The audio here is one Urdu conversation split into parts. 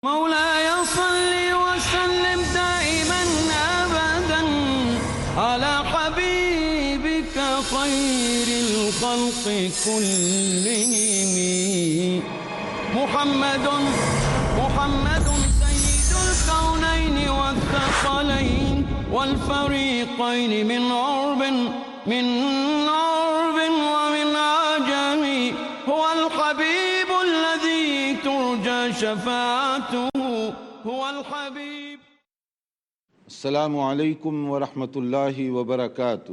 مولاي صل وسلم دائما أبدا على حبيبك خير الخلق كلهم محمد سيد الكونين والثقلين والفريقين من عرب ومن عجم هو الحبيب الذي ترجى شفاعته هو الحبيب. السلام علیکم ورحمۃ اللہ وبرکاتہ.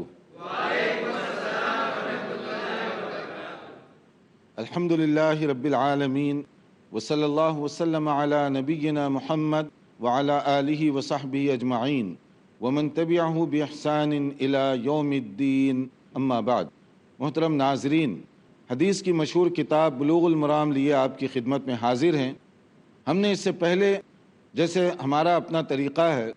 الحمد للہ رب العالمین وصلی اللہ وسلم علی نبینا محمد وعلی آلہ وصحبہ اجمعین ومن تبعہ باحسان الی یوم الدین. اما بعد. محترم ناظرین، حدیث کی مشہور کتاب بلوغ المرام لیے آپ کی خدمت میں حاضر ہیں. ہم نے اس سے پہلے جیسے ہمارا اپنا طریقہ ہے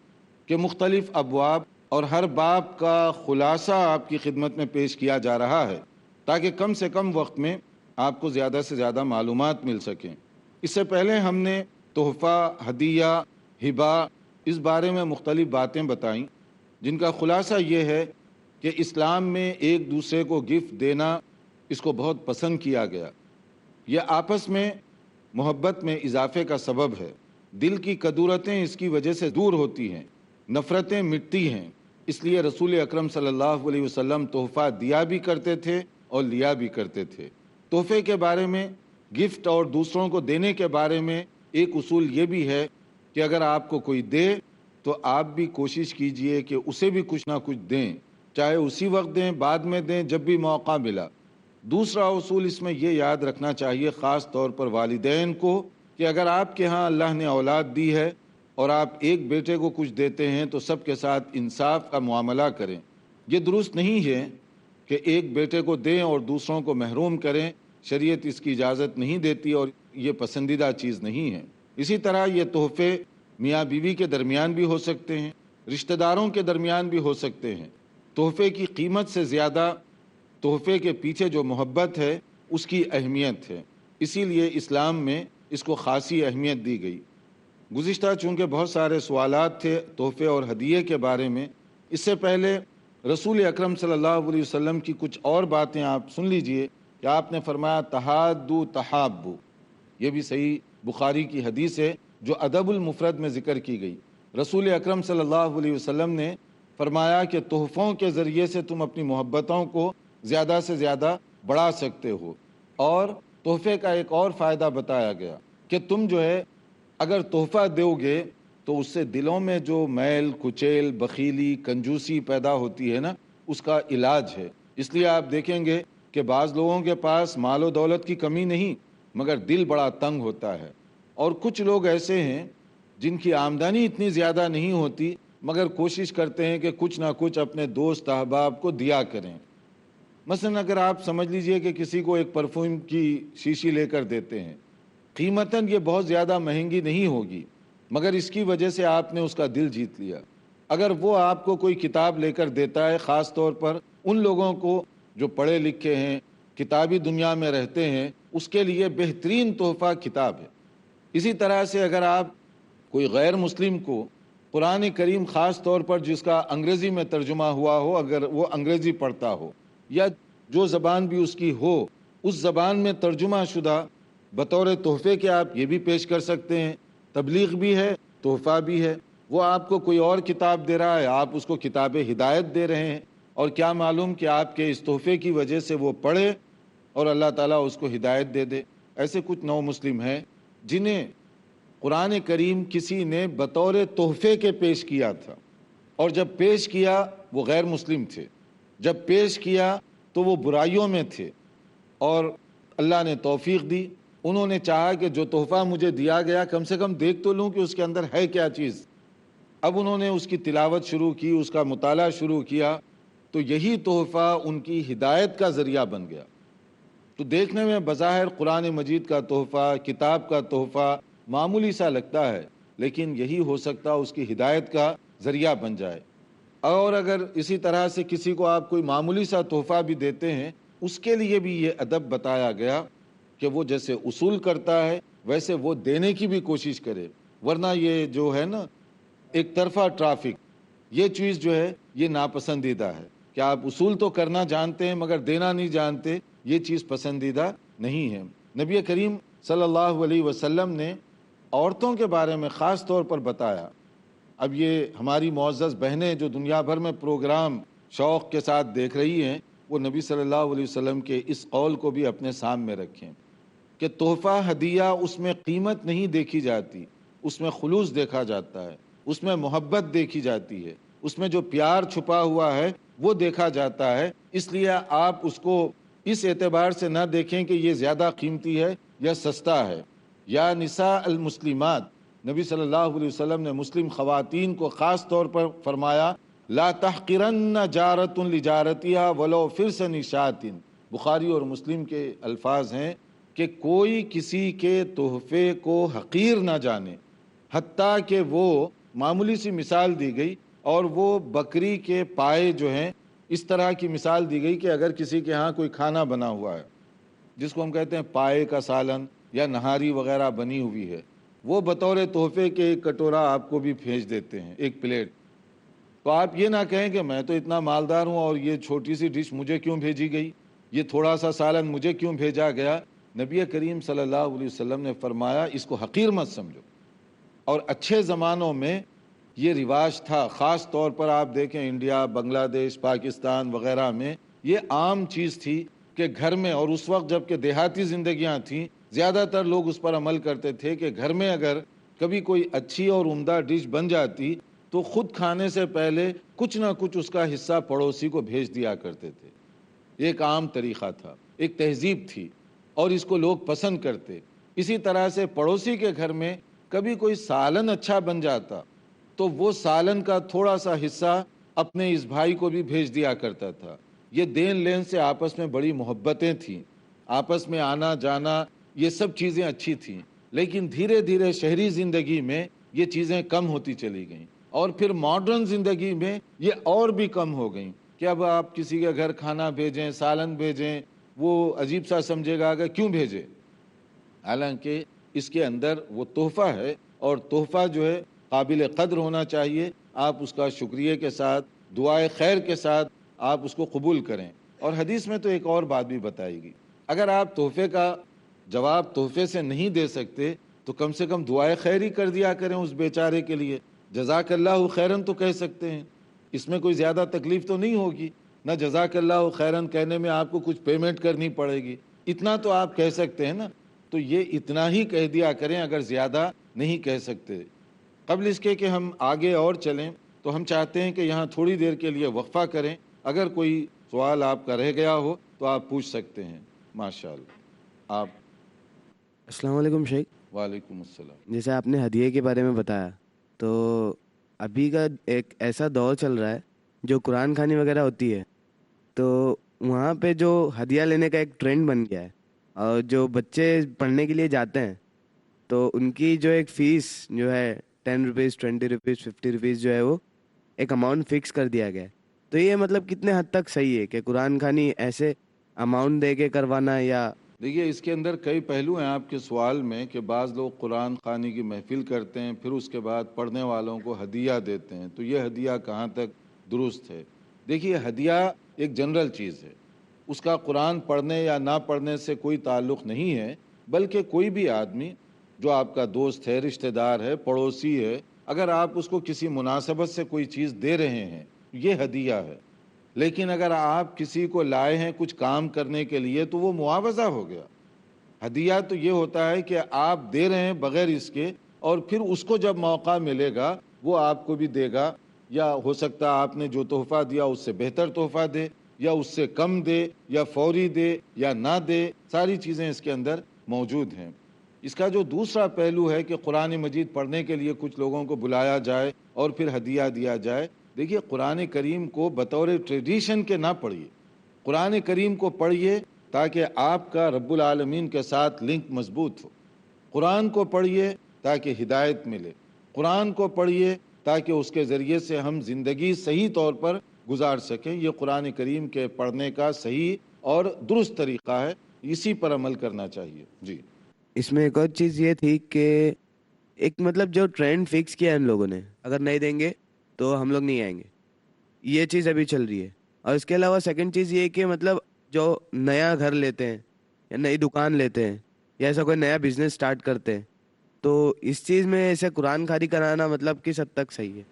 کہ مختلف ابواب اور ہر باب کا خلاصہ آپ کی خدمت میں پیش کیا جا رہا ہے تاکہ کم سے کم وقت میں آپ کو زیادہ سے زیادہ معلومات مل سکیں. اس سے پہلے ہم نے تحفہ، ہدیہ، ہبہ اس بارے میں مختلف باتیں بتائیں جن کا خلاصہ یہ ہے کہ اسلام میں ایک دوسرے کو گفٹ دینا اس کو بہت پسند کیا گیا. یہ آپس میں محبت میں اضافے کا سبب ہے. دل کی کدورتیں اس کی وجہ سے دور ہوتی ہیں، نفرتیں مٹتی ہیں. اس لیے رسول اکرم صلی اللہ علیہ وسلم تحفہ دیا بھی کرتے تھے اور لیا بھی کرتے تھے. تحفے کے بارے میں، گفٹ اور دوسروں کو دینے کے بارے میں ایک اصول یہ بھی ہے کہ اگر آپ کو کوئی دے تو آپ بھی کوشش کیجئے کہ اسے بھی کچھ نہ کچھ دیں، چاہے اسی وقت دیں، بعد میں دیں، جب بھی موقع ملا. دوسرا اصول اس میں یہ یاد رکھنا چاہیے خاص طور پر والدین کو کہ اگر آپ کے ہاں اللہ نے اولاد دی ہے اور آپ ایک بیٹے کو کچھ دیتے ہیں تو سب کے ساتھ انصاف کا معاملہ کریں. یہ درست نہیں ہے کہ ایک بیٹے کو دیں اور دوسروں کو محروم کریں. شریعت اس کی اجازت نہیں دیتی اور یہ پسندیدہ چیز نہیں ہے. اسی طرح یہ تحفے میاں بیوی کے درمیان بھی ہو سکتے ہیں، رشتہ داروں کے درمیان بھی ہو سکتے ہیں. تحفے کی قیمت سے زیادہ تحفے کے پیچھے جو محبت ہے اس کی اہمیت ہے. اسی لیے اسلام میں اس کو خاصی اہمیت دی گئی. گزشتہ چونکہ بہت سارے سوالات تھے تحفے اور ہدیے کے بارے میں، اس سے پہلے رسول اکرم صلی اللہ علیہ وسلم کی کچھ اور باتیں آپ سن لیجئے کہ آپ نے فرمایا تحادو تحابو. یہ بھی صحیح بخاری کی حدیث ہے جو ادب المفرد میں ذکر کی گئی. رسول اکرم صلی اللہ علیہ وسلم نے فرمایا کہ تحفوں کے ذریعے سے تم اپنی محبتوں کو زیادہ سے زیادہ بڑھا سکتے ہو. اور تحفے کا ایک اور فائدہ بتایا گیا کہ تم جو ہے اگر تحفہ دو گے تو اس سے دلوں میں جو میل کچیل، بخیلی، کنجوسی پیدا ہوتی ہے نا، اس کا علاج ہے. اس لیے آپ دیکھیں گے کہ بعض لوگوں کے پاس مال و دولت کی کمی نہیں مگر دل بڑا تنگ ہوتا ہے. اور کچھ لوگ ایسے ہیں جن کی آمدنی اتنی زیادہ نہیں ہوتی مگر کوشش کرتے ہیں کہ کچھ نہ کچھ اپنے دوست احباب کو دیا کریں. مثلا اگر آپ سمجھ لیجئے کہ کسی کو ایک پرفیوم کی شیشی لے کر دیتے ہیں، قیمتاً یہ بہت زیادہ مہنگی نہیں ہوگی مگر اس کی وجہ سے آپ نے اس کا دل جیت لیا. اگر وہ آپ کو کوئی کتاب لے کر دیتا ہے، خاص طور پر ان لوگوں کو جو پڑھے لکھے ہیں، کتابی دنیا میں رہتے ہیں، اس کے لیے بہترین تحفہ کتاب ہے. اسی طرح سے اگر آپ کوئی غیر مسلم کو قرآن کریم خاص طور پر جس کا انگریزی میں ترجمہ ہوا ہو، اگر وہ انگریزی پڑھتا ہو یا جو زبان بھی اس کی ہو اس زبان میں ترجمہ شدہ بطور تحفے کے آپ یہ بھی پیش کر سکتے ہیں. تبلیغ بھی ہے، تحفہ بھی ہے. وہ آپ کو کوئی اور کتاب دے رہا ہے، آپ اس کو کتاب ہدایت دے رہے ہیں، اور کیا معلوم کہ آپ کے اس تحفے کی وجہ سے وہ پڑھے اور اللہ تعالیٰ اس کو ہدایت دے دے. ایسے کچھ نو مسلم ہیں جنہیں قرآن کریم کسی نے بطور تحفے کے پیش کیا تھا، اور جب پیش کیا وہ غیر مسلم تھے، جب پیش کیا تو وہ برائیوں میں تھے، اور اللہ نے توفیق دی. انہوں نے چاہا کہ جو تحفہ مجھے دیا گیا کم سے کم دیکھ تو لوں کہ اس کے اندر ہے کیا چیز. اب انہوں نے اس کی تلاوت شروع کی، اس کا مطالعہ شروع کیا، تو یہی تحفہ ان کی ہدایت کا ذریعہ بن گیا. تو دیکھنے میں بظاہر قرآن مجید کا تحفہ، کتاب کا تحفہ معمولی سا لگتا ہے، لیکن یہی ہو سکتا اس کی ہدایت کا ذریعہ بن جائے. اور اگر اسی طرح سے کسی کو آپ کوئی معمولی سا تحفہ بھی دیتے ہیں، اس کے لیے بھی یہ ادب بتایا گیا کہ وہ جیسے اصول کرتا ہے ویسے وہ دینے کی بھی کوشش کرے. ورنہ یہ جو ہے نا ایک طرفہ ٹرافک، یہ چیز جو ہے یہ ناپسندیدہ ہے کہ آپ اصول تو کرنا جانتے ہیں مگر دینا نہیں جانتے، یہ چیز پسندیدہ نہیں ہے۔ نبی کریم صلی اللہ علیہ وسلم نے عورتوں کے بارے میں خاص طور پر بتایا۔ اب یہ ہماری معزز بہنیں جو دنیا بھر میں پروگرام شوق کے ساتھ دیکھ رہی ہیں، وہ نبی صلی اللہ علیہ وسلم کے اس قول کو بھی اپنے سامنے رکھیں کہ تحفہ ہدیہ اس میں قیمت نہیں دیکھی جاتی، اس میں خلوص دیکھا جاتا ہے، اس میں محبت دیکھی جاتی ہے، اس میں جو پیار چھپا ہوا ہے وہ دیکھا جاتا ہے۔ اس لیے آپ اس کو اس اعتبار سے نہ دیکھیں کہ یہ زیادہ قیمتی ہے یا سستا ہے۔ یا نساء المسلمات، نبی صلی اللہ علیہ وسلم نے مسلم خواتین کو خاص طور پر فرمایا لا تحقرن جارۃ لجارتها ولو فرسن شاۃ۔ بخاری اور مسلم کے الفاظ ہیں کہ کوئی کسی کے تحفے کو حقیر نہ جانے، حتیٰ کہ وہ معمولی سی مثال دی گئی، اور وہ بکری کے پائے جو ہیں اس طرح کی مثال دی گئی کہ اگر کسی کے ہاں کوئی کھانا بنا ہوا ہے جس کو ہم کہتے ہیں پائے کا سالن یا نہاری وغیرہ بنی ہوئی ہے، وہ بطور تحفے کے ایک کٹورا آپ کو بھی بھیج دیتے ہیں، ایک پلیٹ، تو آپ یہ نہ کہیں کہ میں تو اتنا مالدار ہوں اور یہ چھوٹی سی ڈش مجھے کیوں بھیجی گئی، یہ تھوڑا سا سالن مجھے کیوں بھیجا گیا۔ نبی کریم صلی اللہ علیہ وسلم نے فرمایا اس کو حقیر مت سمجھو۔ اور اچھے زمانوں میں یہ رواج تھا، خاص طور پر آپ دیکھیں انڈیا، بنگلہ دیش، پاکستان وغیرہ میں یہ عام چیز تھی کہ گھر میں، اور اس وقت جب کہ دیہاتی زندگیاں تھیں زیادہ تر لوگ اس پر عمل کرتے تھے کہ گھر میں اگر کبھی کوئی اچھی اور عمدہ ڈش بن جاتی تو خود کھانے سے پہلے کچھ نہ کچھ اس کا حصہ پڑوسی کو بھیج دیا کرتے تھے۔ ایک عام طریقہ تھا، ایک تہذیب تھی، اور اس کو لوگ پسند کرتے۔ اسی طرح سے پڑوسی کے گھر میں کبھی کوئی سالن اچھا بن جاتا تو وہ سالن کا تھوڑا سا حصہ اپنے اس بھائی کو بھی بھیج دیا کرتا تھا۔ یہ دین لین سے آپس میں بڑی محبتیں تھیں، آپس میں آنا جانا، یہ سب چیزیں اچھی تھیں۔ لیکن دھیرے دھیرے شہری زندگی میں یہ چیزیں کم ہوتی چلی گئیں، اور پھر ماڈرن زندگی میں یہ اور بھی کم ہو گئیں کہ اب آپ کسی کے گھر کھانا بھیجیں، سالن بھیجیں، وہ عجیب سا سمجھے گا کہ کیوں بھیجے، حالانکہ اس کے اندر وہ تحفہ ہے، اور تحفہ جو ہے قابل قدر ہونا چاہیے۔ آپ اس کا شکریہ کے ساتھ، دعائے خیر کے ساتھ آپ اس کو قبول کریں۔ اور حدیث میں تو ایک اور بات بھی بتائی گئی، اگر آپ تحفے کا جواب تحفے سے نہیں دے سکتے تو کم سے کم دعائے خیر ہی کر دیا کریں اس بیچارے کے لیے، جزاک اللہ خیرن تو کہہ سکتے ہیں، اس میں کوئی زیادہ تکلیف تو نہیں ہوگی، نہ جزاک اللہ خیرن کہنے میں آپ کو کچھ پیمنٹ کرنی پڑے گی، اتنا تو آپ کہہ سکتے ہیں نا، تو یہ اتنا ہی کہہ دیا کریں اگر زیادہ نہیں کہہ سکتے۔ قبل اس کے کہ ہم آگے اور چلیں تو ہم چاہتے ہیں کہ یہاں تھوڑی دیر کے لیے وقفہ کریں، اگر کوئی سوال آپ کا رہ گیا ہو تو آپ پوچھ سکتے ہیں۔ ماشاءاللہ۔ آپ۔ السلام علیکم شیخ۔ وعلیکم السلام۔ جیسے آپ نے ہدیے کے بارے میں بتایا، تو ابھی کا ایک ایسا دور چل رہا ہے جو قرآن خوانی وغیرہ ہوتی ہے، تو وہاں پہ جو ہدیہ لینے کا ایک ٹرینڈ بن گیا ہے، اور جو بچے پڑھنے کے لیے جاتے ہیں تو ان کی جو ایک فیس جو ہے 10 روپیز، 20 روپیز، 50 روپیز جو ہے وہ ایک اماؤنٹ فکس کر دیا گیا ہے۔ تو یہ مطلب کتنے حد تک صحیح ہے کہ قرآن خوانی ایسے اماؤنٹ دے کے کروانا، یا دیکھیے اس کے اندر کئی پہلو ہیں آپ کے سوال میں، کہ بعض لوگ قرآن خوانی کی محفل کرتے ہیں پھر اس کے بعد پڑھنے والوں کو ہدیہ دیتے ہیں، تو یہ ہدیہ کہاں تک درست ہے؟ دیکھیے ہدیہ ایک جنرل چیز ہے، اس کا قرآن پڑھنے یا نہ پڑھنے سے کوئی تعلق نہیں ہے، بلکہ کوئی بھی آدمی جو آپ کا دوست ہے، رشتہ دار ہے، پڑوسی ہے، اگر آپ اس کو کسی مناسبت سے کوئی چیز دے رہے ہیں یہ ہدیہ ہے۔ لیکن اگر آپ کسی کو لائے ہیں کچھ کام کرنے کے لیے تو وہ معاوضہ ہو گیا۔ ہدیہ تو یہ ہوتا ہے کہ آپ دے رہے ہیں بغیر اس کے، اور پھر اس کو جب موقع ملے گا وہ آپ کو بھی دے گا، یا ہو سکتا ہے آپ نے جو تحفہ دیا اس سے بہتر تحفہ دے، یا اس سے کم دے، یا فوری دے یا نہ دے، ساری چیزیں اس کے اندر موجود ہیں۔ اس کا جو دوسرا پہلو ہے کہ قرآن مجید پڑھنے کے لیے کچھ لوگوں کو بلایا جائے اور پھر ہدیہ دیا جائے، دیکھیے قرآن کریم کو بطور ٹریڈیشن کے نہ پڑھیے، قرآن کریم کو پڑھیے تاکہ آپ کا رب العالمین کے ساتھ لنک مضبوط ہو، قرآن کو پڑھیے تاکہ ہدایت ملے، قرآن کو پڑھیے تاکہ اس کے ذریعے سے ہم زندگی صحیح طور پر گزار سکیں۔ یہ قرآن کریم کے پڑھنے کا صحیح اور درست طریقہ ہے، اسی پر عمل کرنا چاہیے۔ جی اس میں ایک اور چیز یہ تھی کہ ایک مطلب جو ٹرینڈ فکس کیا ہے ان لوگوں نے، اگر نہیں دیں گے تو ہم لوگ نہیں آئیں گے، یہ چیز ابھی چل رہی ہے. اور اس کے علاوہ سیکنڈ چیز یہ ہے کہ مطلب جو نیا گھر لیتے ہیں یا نئی دکان لیتے ہیں یا ایسا کوئی نیا بزنس سٹارٹ کرتے ہیں، تو اس چیز میں ایسے قرآن خوانی کرانا مطلب کس حد تک صحیح ہے؟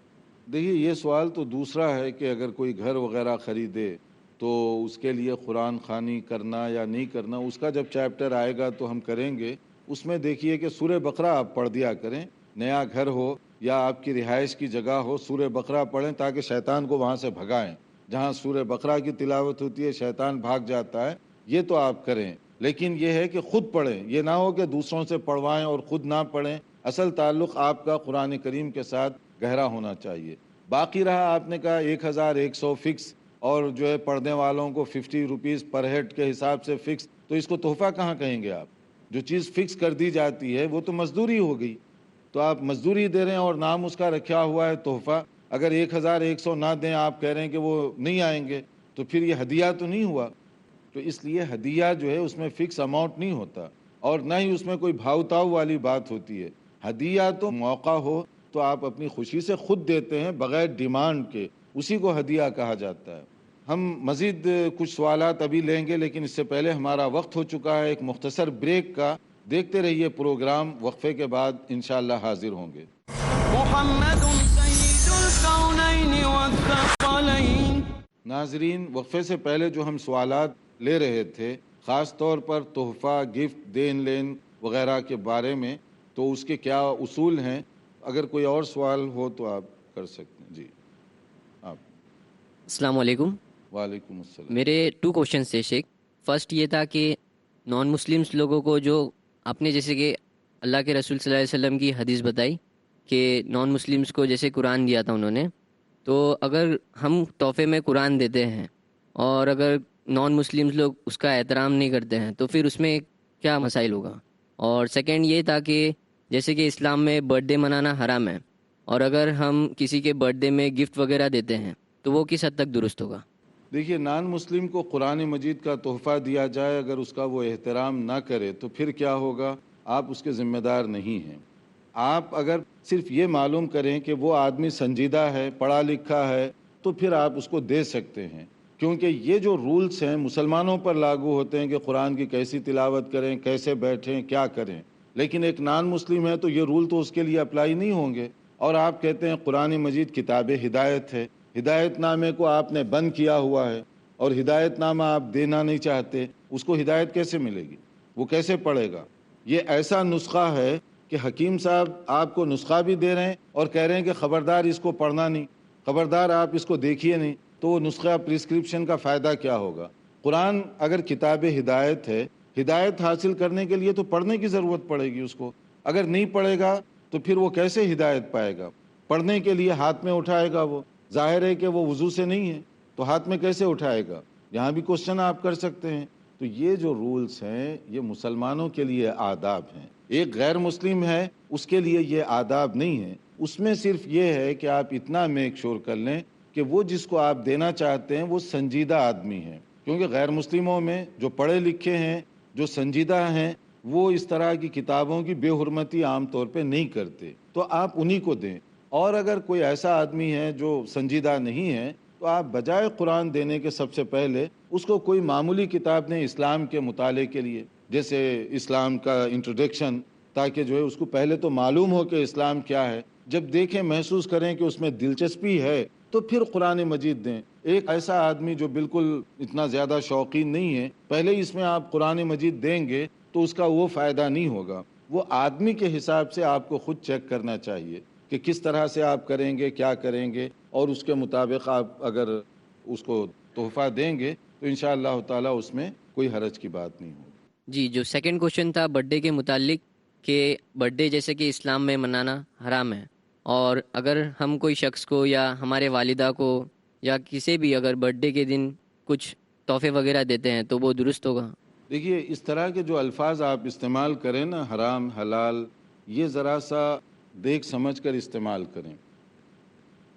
دیکھیے یہ سوال تو دوسرا ہے کہ اگر کوئی گھر وغیرہ خریدے تو اس کے لیے قرآن خوانی کرنا یا نہیں کرنا، اس کا جب چیپٹر آئے گا تو ہم کریں گے. اس میں دیکھیے کہ سورہ بقرہ آپ پڑھ دیا کریں، نیا گھر ہو یا آپ کی رہائش کی جگہ ہو، سورہ بقرہ پڑھیں تاکہ شیطان کو وہاں سے بھگائیں. جہاں سورہ بقرہ کی تلاوت ہوتی ہے شیطان بھاگ جاتا ہے. یہ تو آپ کریں، لیکن یہ ہے کہ خود پڑھیں، یہ نہ ہو کہ دوسروں سے پڑھوائیں اور خود نہ پڑھیں. اصل تعلق آپ کا قرآن کریم کے ساتھ گہرا ہونا چاہیے. باقی رہا آپ نے کہا 1100 فکس اور جو ہے پڑھنے والوں کو 50 روپیز پر ہیڈ کے حساب سے فکس، تو اس کو تحفہ کہاں کہیں گے آپ؟ جو چیز فکس کر دی جاتی ہے وہ تو مزدوری ہو گئی، تو آپ مزدوری دے رہے ہیں اور نام اس کا رکھا ہوا ہے تحفہ. اگر 1100 نہ دیں، آپ کہہ رہے ہیں کہ وہ نہیں آئیں گے، تو پھر یہ ہدیہ تو نہیں ہوا. تو اس لیے ہدیہ جو ہے اس میں فکس اماؤنٹ نہیں ہوتا اور نہ ہی اس میں کوئی بھاؤ تاؤ والی بات ہوتی ہے. ہدیہ تو موقع ہو تو آپ اپنی خوشی سے خود دیتے ہیں بغیر ڈیمانڈ کے، اسی کو ہدیہ کہا جاتا ہے. ہم مزید کچھ سوالات ابھی لیں گے، لیکن اس سے پہلے ہمارا وقت ہو چکا ہے ایک مختصر بریک کا. دیکھتے رہیے پروگرام، وقفے کے بعد انشاءاللہ حاضر ہوں گے. محمد سید الكونین والثقلین. ناظرین، وقفے سے پہلے جو ہم سوالات لے رہے تھے خاص طور پر تحفہ، گفٹ، دین لین وغیرہ کے بارے میں، تو اس کے کیا اصول ہیں؟ اگر کوئی اور سوال ہو تو آپ کر سکتے ہیں. جی آپ. السلام علیکم. وعلیکم السلام. میرے 2 کوشچنس تھے شیخ. فرسٹ یہ تھا کہ نان مسلمس لوگوں کو، جو آپ نے جیسے کہ اللہ کے رسول صلی اللہ علیہ وسلم کی حدیث بتائی کہ نان مسلمس کو جیسے قرآن دیا تھا انہوں نے، تو اگر ہم تحفے میں قرآن دیتے ہیں اور اگر نان مسلمس لوگ اس کا احترام نہیں کرتے ہیں تو پھر اس میں کیا مسائل ہوگا؟ اور سیکنڈ یہ تھا کہ جیسے کہ اسلام میں برتھ ڈے منانا حرام ہے، اور اگر ہم کسی کے برتھ ڈے میں گفٹ وغیرہ دیتے ہیں تو وہ کس حد تک درست ہوگا؟ دیکھیے، نان مسلم کو قرآن مجید کا تحفہ دیا جائے، اگر اس کا وہ احترام نہ کرے تو پھر کیا ہوگا؟ آپ اس کے ذمہ دار نہیں ہیں. آپ اگر صرف یہ معلوم کریں کہ وہ آدمی سنجیدہ ہے، پڑھا لکھا ہے، تو پھر آپ اس کو دے سکتے ہیں. کیونکہ یہ جو رولز ہیں مسلمانوں پر لاگو ہوتے ہیں کہ قرآن کی کیسی تلاوت کریں، کیسے بیٹھیں، کیا کریں. لیکن ایک نان مسلم ہے تو یہ رول تو اس کے لیے اپلائی نہیں ہوں گے. اور آپ کہتے ہیں قرآن مجید کتاب ہدایت ہے، ہدایت نامے کو آپ نے بند کیا ہوا ہے اور ہدایت نامہ آپ دینا نہیں چاہتے، اس کو ہدایت کیسے ملے گی؟ وہ کیسے پڑھے گا؟ یہ ایسا نسخہ ہے کہ حکیم صاحب آپ کو نسخہ بھی دے رہے ہیں اور کہہ رہے ہیں کہ خبردار اس کو پڑھنا نہیں، خبردار آپ اس کو دیکھیے نہیں. تو وہ نسخہ پرسکرپشن کا فائدہ کیا ہوگا؟ قرآن اگر کتاب ہدایت ہے، ہدایت حاصل کرنے کے لیے تو پڑھنے کی ضرورت پڑے گی اس کو. اگر نہیں پڑھے گا تو پھر وہ کیسے ہدایت پائے گا؟ پڑھنے کے لیے ہاتھ میں اٹھائے گا، وہ ظاہر ہے کہ وہ وضو سے نہیں ہے تو ہاتھ میں کیسے اٹھائے گا؟ یہاں بھی کوشچن آپ کر سکتے ہیں. تو یہ جو رولز ہیں یہ مسلمانوں کے لیے آداب ہیں. ایک غیر مسلم ہے اس کے لیے یہ آداب نہیں ہے. اس میں صرف یہ ہے کہ آپ اتنا میک شور کر لیں کہ وہ جس کو آپ دینا چاہتے ہیں وہ سنجیدہ آدمی ہے. کیونکہ غیر مسلموں میں جو پڑھے لکھے ہیں، جو سنجیدہ ہیں، وہ اس طرح کی کتابوں کی بے حرمتی عام طور پہ نہیں کرتے، تو آپ انہی کو دیں. اور اگر کوئی ایسا آدمی ہے جو سنجیدہ نہیں ہے تو آپ بجائے قرآن دینے کے سب سے پہلے اس کو کوئی معمولی کتاب دیں اسلام کے مطالعے کے لیے، جیسے اسلام کا انٹروڈکشن، تاکہ جو ہے اس کو پہلے تو معلوم ہو کہ اسلام کیا ہے. جب دیکھیں، محسوس کریں کہ اس میں دلچسپی ہے تو پھر قرآن مجید دیں. ایک ایسا آدمی جو بالکل اتنا زیادہ شوقین نہیں ہے، پہلے اس میں آپ قرآن مجید دیں گے تو اس کا وہ فائدہ نہیں ہوگا. وہ آدمی کے حساب سے آپ کو خود چیک کرنا چاہیے کہ کس طرح سے آپ کریں گے، کیا کریں گے، اور اس کے مطابق آپ اگر اس کو تحفہ دیں گے تو انشاءاللہ تعالی اس میں کوئی حرج کی بات نہیں ہوگی. جی، جو سیکنڈ کوشچن تھا برتھ ڈے کے متعلق، کہ برتھ ڈے جیسے کہ اسلام میں منانا حرام ہے، اور اگر ہم کوئی شخص کو یا ہمارے والدہ کو یا کسی بھی اگر برتھ ڈے کے دن کچھ تحفے وغیرہ دیتے ہیں تو وہ درست ہوگا؟ دیکھیے، اس طرح کے جو الفاظ آپ استعمال کریں نا، حرام، حلال، یہ ذرا سا دیکھ سمجھ کر استعمال کریں.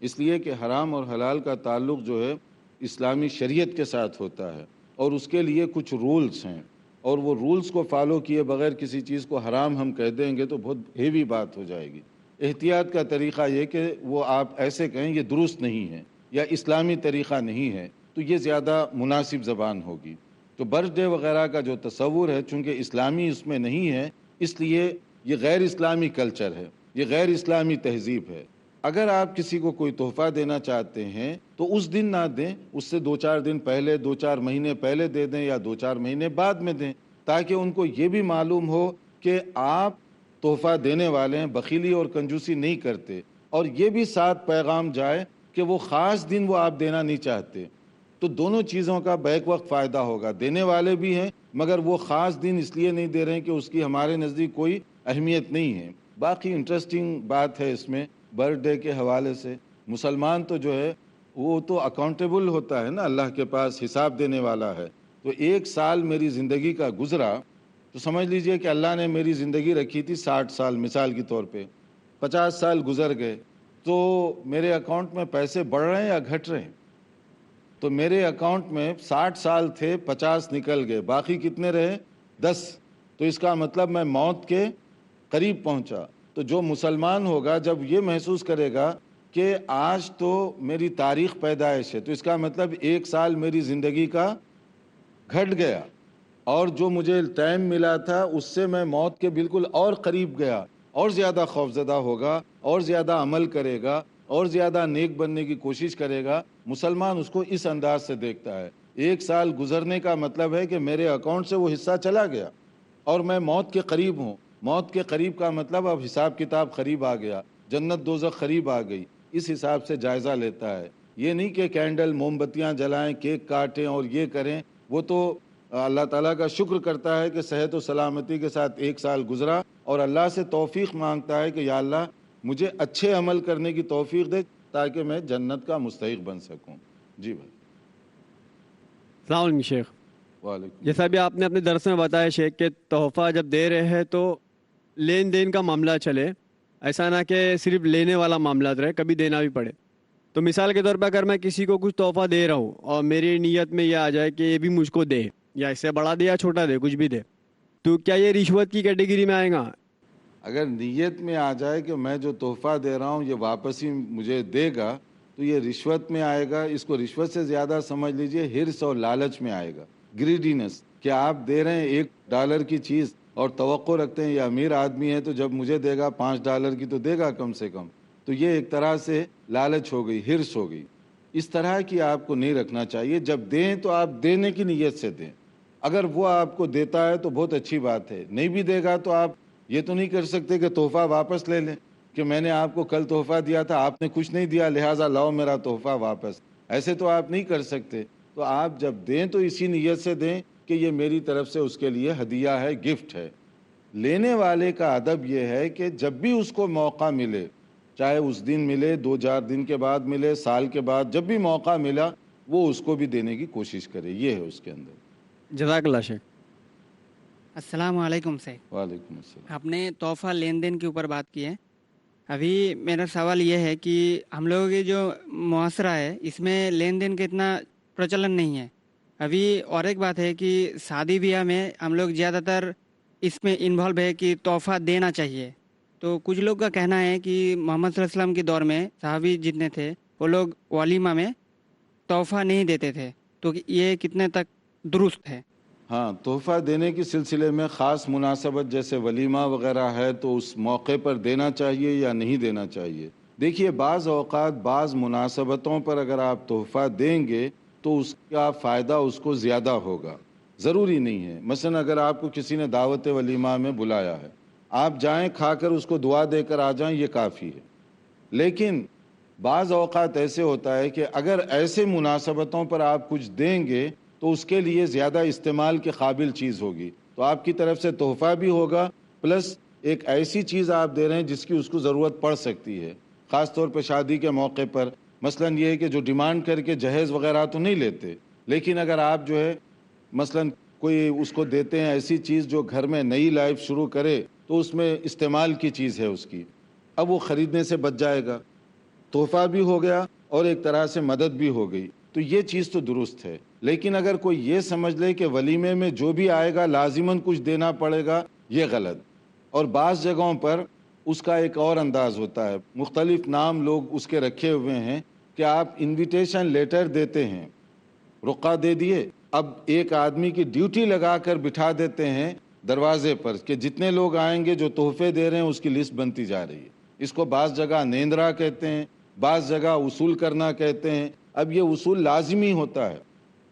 اس لیے کہ حرام اور حلال کا تعلق جو ہے اسلامی شریعت کے ساتھ ہوتا ہے اور اس کے لیے کچھ رولز ہیں. اور وہ رولز کو فالو کیے بغیر کسی چیز کو حرام ہم کہہ دیں گے تو بہت ہیوی بات ہو جائے گی۔ احتیاط کا طریقہ یہ کہ وہ آپ ایسے کہیں یہ درست نہیں ہے یا اسلامی طریقہ نہیں ہے، تو یہ زیادہ مناسب زبان ہوگی۔ تو برتھ ڈے وغیرہ کا جو تصور ہے، چونکہ اسلامی اس میں نہیں ہے، اس لیے یہ غیر اسلامی کلچر ہے، یہ غیر اسلامی تہذیب ہے۔ اگر آپ کسی کو کوئی تحفہ دینا چاہتے ہیں تو اس دن نہ دیں، اس سے 2-4 دن پہلے، 2-4 مہینے پہلے دے دیں یا 2-4 مہینے بعد میں دیں، تاکہ ان کو یہ بھی معلوم ہو کہ آپ تحفہ دینے والے ہیں، بخیلی اور کنجوسی نہیں کرتے، اور یہ بھی ساتھ پیغام جائے کہ وہ خاص دن وہ آپ دینا نہیں چاہتے۔ تو دونوں چیزوں کا بیک وقت فائدہ ہوگا، دینے والے بھی ہیں مگر وہ خاص دن اس لیے نہیں دے رہے ہیں کہ اس کی ہمارے نزدیک کوئی اہمیت نہیں ہے۔ باقی انٹرسٹنگ بات ہے اس میں برتھ ڈے کے حوالے سے، مسلمان تو جو ہے وہ تو اکاؤنٹیبل ہوتا ہے نا، اللہ کے پاس حساب دینے والا ہے۔ تو 1 سال میری زندگی کا گزرا تو سمجھ لیجئے کہ اللہ نے میری زندگی رکھی تھی 60 سال، مثال کے طور پہ 50 سال گزر گئے، تو میرے اکاؤنٹ میں پیسے بڑھ رہے ہیں یا گھٹ رہے ہیں؟ تو میرے اکاؤنٹ میں 60 سال تھے، 50 نکل گئے، باقی کتنے رہے؟ 10۔ تو اس کا مطلب میں موت کے قریب پہنچا۔ تو جو مسلمان ہوگا جب یہ محسوس کرے گا کہ آج تو میری تاریخ پیدائش ہے، تو اس کا مطلب 1 سال میری زندگی کا گھٹ گیا، اور جو مجھے ٹائم ملا تھا اس سے میں موت کے بالکل اور قریب گیا، اور زیادہ خوفزدہ ہوگا، اور زیادہ عمل کرے گا، اور زیادہ نیک بننے کی کوشش کرے گا۔ مسلمان اس کو اس انداز سے دیکھتا ہے۔ 1 سال گزرنے کا مطلب ہے کہ میرے اکاؤنٹ سے وہ حصہ چلا گیا اور میں موت کے قریب ہوں۔ موت کے قریب کا مطلب اب حساب کتاب قریب آ گیا، جنت دوزخ قریب آ گئی۔ اس حساب سے جائزہ لیتا ہے، یہ نہیں کہ کینڈل، موم بتیاں جلائیں، کیک کاٹیں اور یہ کریں۔ وہ تو اللہ تعالیٰ کا شکر کرتا ہے کہ صحت و سلامتی کے ساتھ 1 سال گزرا، اور اللہ سے توفیق مانگتا ہے کہ یا اللہ مجھے اچھے عمل کرنے کی توفیق دے تاکہ میں جنت کا مستحق بن سکوں۔ جی بھائی۔ السلام علیکم شیخ۔ وعلیکم۔ جیسا بھی آپ نے اپنے درس میں بتایا شیخ کہ تحفہ جب دے رہے ہیں تو لین دین کا معاملہ چلے، ایسا نہ کہ صرف لینے والا معاملات رہے، کبھی دینا بھی پڑے۔ تو مثال کے طور پہ اگر میں کسی کو کچھ تحفہ دے رہا ہوں اور میری نیت میں یہ آ جائے کہ یہ بھی مجھ کو دے، یا اس سے بڑا دے یا چھوٹا دے، کچھ بھی دے، تو کیا یہ رشوت کی کیٹیگری میں آئے گا؟ اگر نیت میں آ جائے کہ میں جو تحفہ دے رہا ہوں یہ واپس ہی مجھے دے گا تو یہ رشوت میں آئے گا۔ اس کو رشوت سے زیادہ سمجھ لیجئے ہرس اور لالچ میں آئے گا، گریڈینس، کہ آپ دے رہے ہیں $1 کی چیز اور توقع رکھتے ہیں یہ امیر آدمی ہے تو جب مجھے دے گا $5 کی تو دے گا کم سے کم۔ تو یہ ایک طرح سے لالچ ہو گئی، ہرس ہو گئی۔ اس طرح کی آپ کو نہیں رکھنا چاہیے۔ جب دیں تو آپ دینے کی نیت سے دیں۔ اگر وہ آپ کو دیتا ہے تو بہت اچھی بات ہے، نہیں بھی دے گا تو آپ یہ تو نہیں کر سکتے کہ تحفہ واپس لے لیں کہ میں نے آپ کو کل تحفہ دیا تھا، آپ نے کچھ نہیں دیا لہٰذا لاؤ میرا تحفہ واپس۔ ایسے تو آپ نہیں کر سکتے۔ تو آپ جب دیں تو اسی نیت سے دیں کہ یہ میری طرف سے اس کے لیے ہدیہ ہے، گفٹ ہے۔ لینے والے کا ادب یہ ہے کہ جب بھی اس کو موقع ملے، چاہے اس دن ملے، 2-4 دن کے بعد ملے، سال کے بعد، جب بھی موقع ملا وہ اس کو بھی دینے کی کوشش کرے، یہ ہے اس کے اندر۔ جزاک اللہ شیخ۔ السلام علیکم سے وعلیکم السلام۔ آپ نے تحفہ لین دین کے اوپر بات کی ہے۔ ابھی میرا سوال یہ ہے کہ ہم لوگوں کی جو معاشرہ ہے اس میں لین دین کا اتنا پرچلن نہیں ہے ابھی، اور ایک بات ہے کہ شادی بیاہ میں ہم لوگ زیادہ تر اس میں انوالو ہے کہ تحفہ دینا چاہیے۔ تو کچھ لوگ کا کہنا ہے کہ محمد صلی اللہ علیہ وسلم کے دور میں صحابی جتنے تھے وہ لوگ ولیمہ میں تحفہ نہیں دیتے تھے، تو یہ کتنے تک درست ہے؟ ہاں، تحفہ دینے کے سلسلے میں خاص مناسبت جیسے ولیمہ وغیرہ ہے تو اس موقع پر دینا چاہیے یا نہیں دینا چاہیے؟ دیکھیے، بعض اوقات بعض مناسبتوں پر اگر آپ تحفہ دیں گے تو اس کا فائدہ اس کو زیادہ ہوگا، ضروری نہیں ہے۔ مثلا اگر آپ کو کسی نے دعوت ولیمہ میں بلایا ہے، آپ جائیں، کھا کر اس کو دعا دے کر آ جائیں، یہ کافی ہے۔ لیکن بعض اوقات ایسے ہوتا ہے کہ اگر ایسے مناسبتوں پر آپ کچھ دیں گے تو اس کے لیے زیادہ استعمال کے قابل چیز ہوگی، تو آپ کی طرف سے تحفہ بھی ہوگا پلس ایک ایسی چیز آپ دے رہے ہیں جس کی اس کو ضرورت پڑ سکتی ہے، خاص طور پہ شادی کے موقع پر۔ مثلا یہ ہے کہ جو ڈیمانڈ کر کے جہیز وغیرہ تو نہیں لیتے، لیکن اگر آپ جو ہے مثلا کوئی اس کو دیتے ہیں ایسی چیز جو گھر میں نئی لائف شروع کرے تو اس میں استعمال کی چیز ہے اس کی، اب وہ خریدنے سے بچ جائے گا، تحفہ بھی ہو گیا اور ایک طرح سے مدد بھی ہو گئی۔ تو یہ چیز تو درست ہے. لیکن اگر کوئی یہ سمجھ لے کہ ولیمے میں جو بھی آئے گا لازماً کچھ دینا پڑے گا، یہ غلط. اور بعض جگہوں پر اس کا ایک اور انداز ہوتا ہے، مختلف نام لوگ اس کے رکھے ہوئے ہیں کہ آپ انویٹیشن لیٹر دیتے ہیں، رقعہ دے دیے، اب ایک آدمی کی ڈیوٹی لگا کر بٹھا دیتے ہیں دروازے پر کہ جتنے لوگ آئیں گے جو تحفے دے رہے ہیں اس کی لسٹ بنتی جا رہی ہے. اس کو بعض جگہ نیندرا کہتے ہیں، بعض جگہ اصول کرنا کہتے ہیں. اب یہ اصول لازمی ہوتا ہے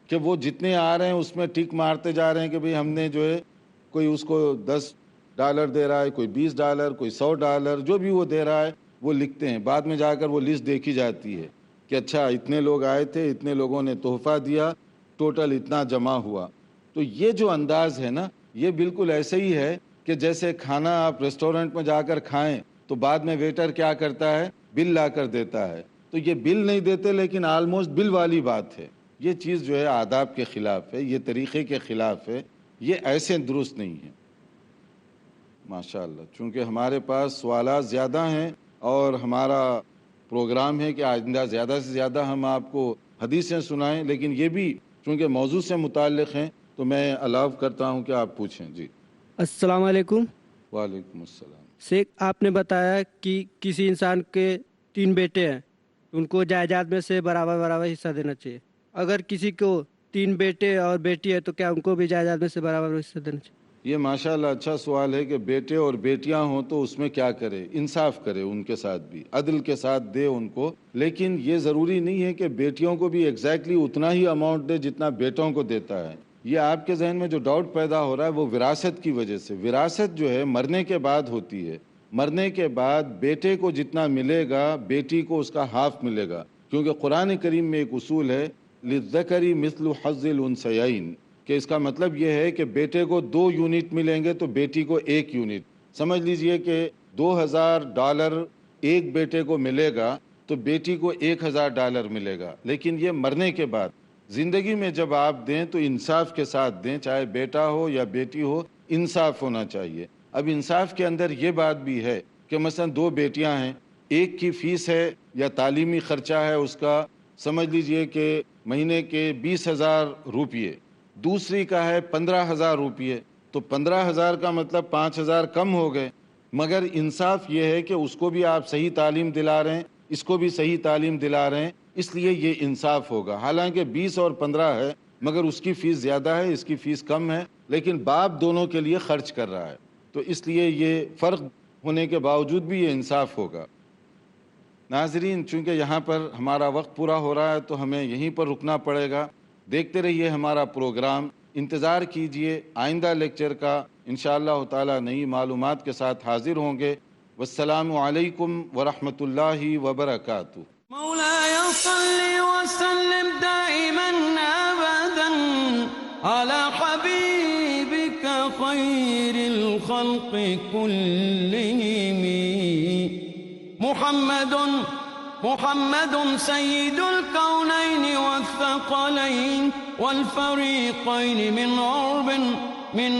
کہ وہ جتنے آ رہے ہیں اس میں ٹک مارتے جا رہے ہیں کہ بھئی ہم نے جو ہے کوئی اس کو $10 دے رہا ہے، کوئی $20، کوئی $100، جو بھی وہ دے رہا ہے وہ لکھتے ہیں. بعد میں جا کر وہ لسٹ دیکھی جاتی ہے کہ اچھا اتنے لوگ آئے تھے، اتنے لوگوں نے تحفہ دیا، ٹوٹل اتنا جمع ہوا. تو یہ جو انداز ہے نا، یہ بالکل ایسے ہی ہے کہ جیسے کھانا آپ ریسٹورنٹ میں جا کر کھائیں تو بعد میں ویٹر کیا کرتا ہے، بل لا کر دیتا ہے. تو یہ بل نہیں دیتے لیکن آلموسٹ بل والی بات ہے. یہ چیز جو ہے آداب کے خلاف ہے، یہ طریقے کے خلاف ہے، یہ ایسے درست نہیں ہے. ماشاءاللہ چونکہ ہمارے پاس سوالات زیادہ ہیں اور ہمارا پروگرام ہے کہ آئندہ زیادہ سے زیادہ ہم آپ کو حدیثیں سنائیں، لیکن یہ بھی چونکہ موضوع سے متعلق ہیں تو میں الاؤ کرتا ہوں کہ آپ پوچھیں. جی السلام علیکم. وعلیکم السلام. شیخ آپ نے بتایا کہ کسی انسان کے 3 بیٹے ہیں، ان کو جائیداد میں سے برابر برابر حصہ دینا چاہیے. اگر کسی کو 3 بیٹے اور بیٹی ہے تو کیا ان کو بھی جائیداد میں سے برابر حصہ دینا چاہیے؟ یہ ماشاءاللہ اچھا سوال ہے کہ بیٹے اور بیٹیاں ہوں تو اس میں کیا کرے، انصاف کرے، ان کے ساتھ بھی عدل کے ساتھ دے ان کو. لیکن یہ ضروری نہیں ہے کہ بیٹیوں کو بھی ایگزیکٹلی اتنا ہی اماؤنٹ دے جتنا بیٹوں کو دیتا ہے. یہ آپ کے ذہن میں جو ڈاؤٹ پیدا ہو رہا ہے وہ وراثت کی وجہ سے. وراثت جو ہے مرنے کے بعد ہوتی ہے. مرنے کے بعد بیٹے کو جتنا ملے گا بیٹی کو اس کا ہاف ملے گا، کیونکہ قرآن کریم میں ایک اصول ہے للذکر مثل حظ الانثیین، کہ اس کا مطلب یہ ہے کہ بیٹے کو 2 یونٹ ملیں گے تو بیٹی کو 1 یونٹ. سمجھ لیجئے کہ $2000 ایک بیٹے کو ملے گا تو بیٹی کو $1000 ملے گا. لیکن یہ مرنے کے بعد. زندگی میں جب آپ دیں تو انصاف کے ساتھ دیں، چاہے بیٹا ہو یا بیٹی ہو، انصاف ہونا چاہیے. اب انصاف کے اندر یہ بات بھی ہے کہ مثلا 2 بیٹیاں ہیں، ایک کی فیس ہے یا تعلیمی خرچہ ہے اس کا سمجھ لیجئے کہ مہینے کے 20,000 روپیے، دوسری کا ہے 15,000 روپیے، تو 15,000 کا مطلب 5,000 کم ہو گئے. مگر انصاف یہ ہے کہ اس کو بھی آپ صحیح تعلیم دلا رہے ہیں، اس کو بھی صحیح تعلیم دلا رہے ہیں، اس لیے یہ انصاف ہوگا. حالانکہ 20 اور 15 ہے مگر اس کی فیس زیادہ ہے، اس کی فیس کم ہے، لیکن باپ دونوں کے لیے خرچ کر رہا ہے، تو اس لیے یہ فرق ہونے کے باوجود بھی یہ انصاف ہوگا. ناظرین چونکہ یہاں پر ہمارا وقت پورا ہو رہا ہے تو ہمیں یہیں پر رکنا پڑے گا. دیکھتے رہیے ہمارا پروگرام، انتظار کیجئے آئندہ لیکچر کا. انشاءاللہ تعالی نئی معلومات کے ساتھ حاضر ہوں گے. والسلام علیکم ورحمۃ اللہ وبرکاتہ. مولاي صل وسلم دائما أبدا على حبيبك خير الخلق كلهم محمد سيد الكونين والثقلين والفريقين من عرب من